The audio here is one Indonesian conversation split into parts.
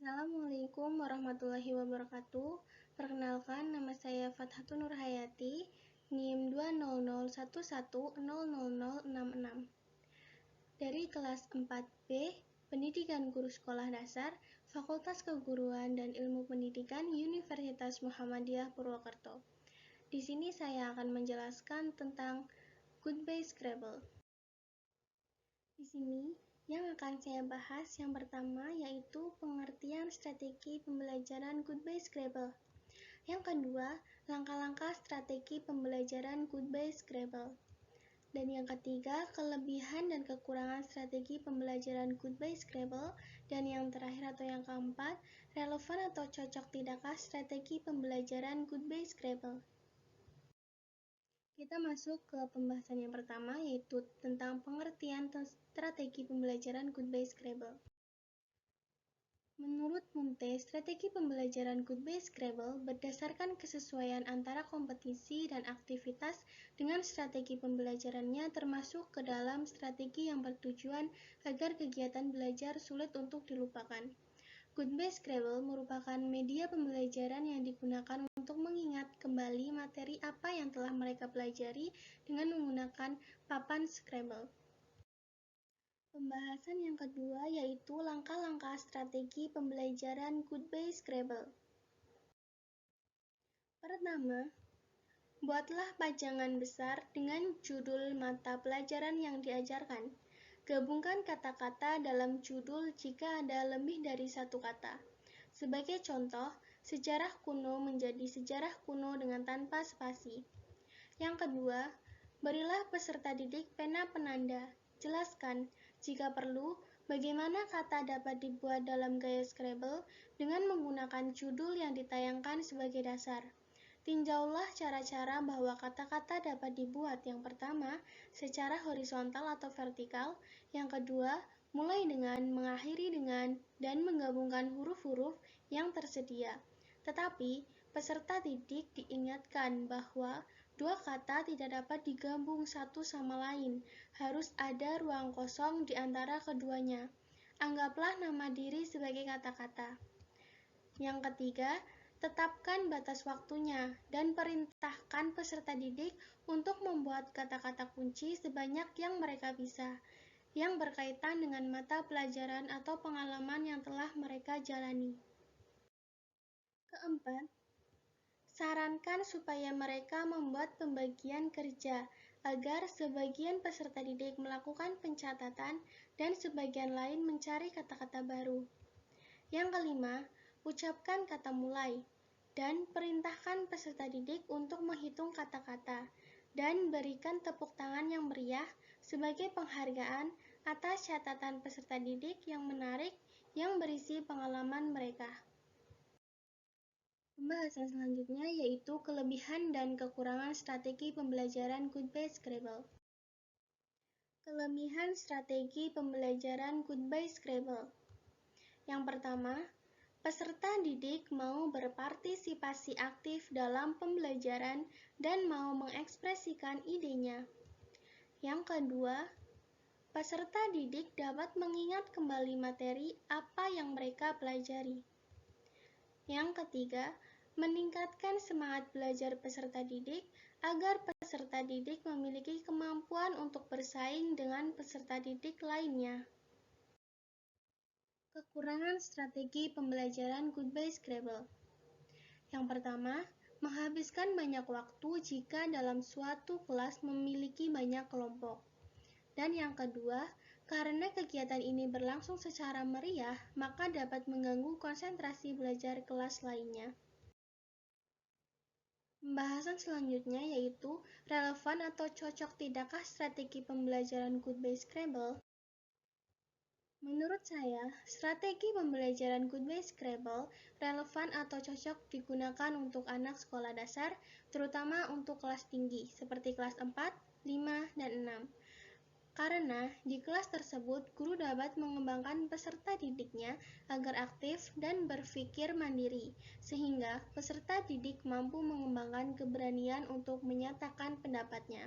Assalamualaikum warahmatullahi wabarakatuh. Perkenalkan, nama saya Fathatun Nurhayati, NIM 20011000066 dari kelas 4B, Pendidikan Guru Sekolah Dasar, Fakultas Keguruan dan Ilmu Pendidikan Universitas Muhammadiyah Purwokerto. Di sini saya akan menjelaskan tentang Goodbye Scrabble. Di sini yang akan saya bahas yang pertama yaitu pengertian strategi pembelajaran Goodbye Scrabble. Yang kedua, langkah-langkah strategi pembelajaran Goodbye Scrabble. Dan yang ketiga, kelebihan dan kekurangan strategi pembelajaran Goodbye Scrabble. Dan yang terakhir atau yang keempat, relevan atau cocok tidakkah strategi pembelajaran Goodbye Scrabble. Kita masuk ke pembahasan yang pertama, yaitu tentang pengertian strategi pembelajaran Goodbye Scrabble. Menurut Munte, strategi pembelajaran Goodbye Scrabble berdasarkan kesesuaian antara kompetisi dan aktivitas dengan strategi pembelajarannya, termasuk ke dalam strategi yang bertujuan agar kegiatan belajar sulit untuk dilupakan. Goodbye Scrabble merupakan media pembelajaran yang digunakan untuk mengingat kembali materi apa yang telah mereka pelajari dengan menggunakan papan Scrabble. Pembahasan yang kedua yaitu langkah-langkah strategi pembelajaran Goodbye Scrabble. Pertama, buatlah pajangan besar dengan judul mata pelajaran yang diajarkan. Gabungkan kata-kata dalam judul jika ada lebih dari satu kata. Sebagai contoh, sejarah kuno menjadi sejarah kuno dengan tanpa spasi. Yang kedua, berilah peserta didik pena penanda. Jelaskan, jika perlu, bagaimana kata dapat dibuat dalam gaya Scrabble dengan menggunakan judul yang ditayangkan sebagai dasar. Tinjaulah cara-cara bahwa kata-kata dapat dibuat. Yang pertama, secara horizontal atau vertikal. Yang kedua, mulai dengan, mengakhiri dengan, dan menggabungkan huruf-huruf yang tersedia. Tetapi, peserta didik diingatkan bahwa dua kata tidak dapat digabung satu sama lain. Harus ada ruang kosong di antara keduanya. Anggaplah nama diri sebagai kata-kata. Yang ketiga, tetapkan batas waktunya dan perintahkan peserta didik untuk membuat kata-kata kunci sebanyak yang mereka bisa, yang berkaitan dengan mata pelajaran atau pengalaman yang telah mereka jalani. Keempat, sarankan supaya mereka membuat pembagian kerja agar sebagian peserta didik melakukan pencatatan dan sebagian lain mencari kata-kata baru. Yang kelima, ucapkan kata mulai dan perintahkan peserta didik untuk menghitung kata-kata dan berikan tepuk tangan yang meriah sebagai penghargaan atas catatan peserta didik yang menarik yang berisi pengalaman mereka. Pembahasan selanjutnya yaitu kelebihan dan kekurangan strategi pembelajaran Goodbye Scrabble. Kelebihan strategi pembelajaran Goodbye Scrabble. Yang pertama, peserta didik mau berpartisipasi aktif dalam pembelajaran dan mau mengekspresikan idenya. Yang kedua, peserta didik dapat mengingat kembali materi apa yang mereka pelajari. Yang ketiga, meningkatkan semangat belajar peserta didik agar peserta didik memiliki kemampuan untuk bersaing dengan peserta didik lainnya. Kekurangan strategi pembelajaran Goodbye Scrabble. Yang pertama, menghabiskan banyak waktu jika dalam suatu kelas memiliki banyak kelompok. Dan yang kedua, karena kegiatan ini berlangsung secara meriah, maka dapat mengganggu konsentrasi belajar kelas lainnya. Pembahasan selanjutnya yaitu relevan atau cocok tidakkah strategi pembelajaran Goodbye Scrabble. Menurut saya, strategi pembelajaran Goodbye Scrabble relevan atau cocok digunakan untuk anak sekolah dasar, terutama untuk kelas tinggi, seperti kelas 4, 5, dan 6. Karena di kelas tersebut, guru dapat mengembangkan peserta didiknya agar aktif dan berpikir mandiri, sehingga peserta didik mampu mengembangkan keberanian untuk menyatakan pendapatnya,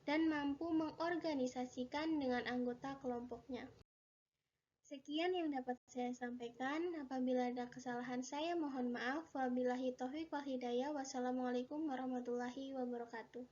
dan mampu mengorganisasikan dengan anggota kelompoknya. Sekian yang dapat saya sampaikan. Apabila ada kesalahan saya mohon maaf. Wabillahi taufiq wal hidayah. Wassalamualaikum warahmatullahi wabarakatuh.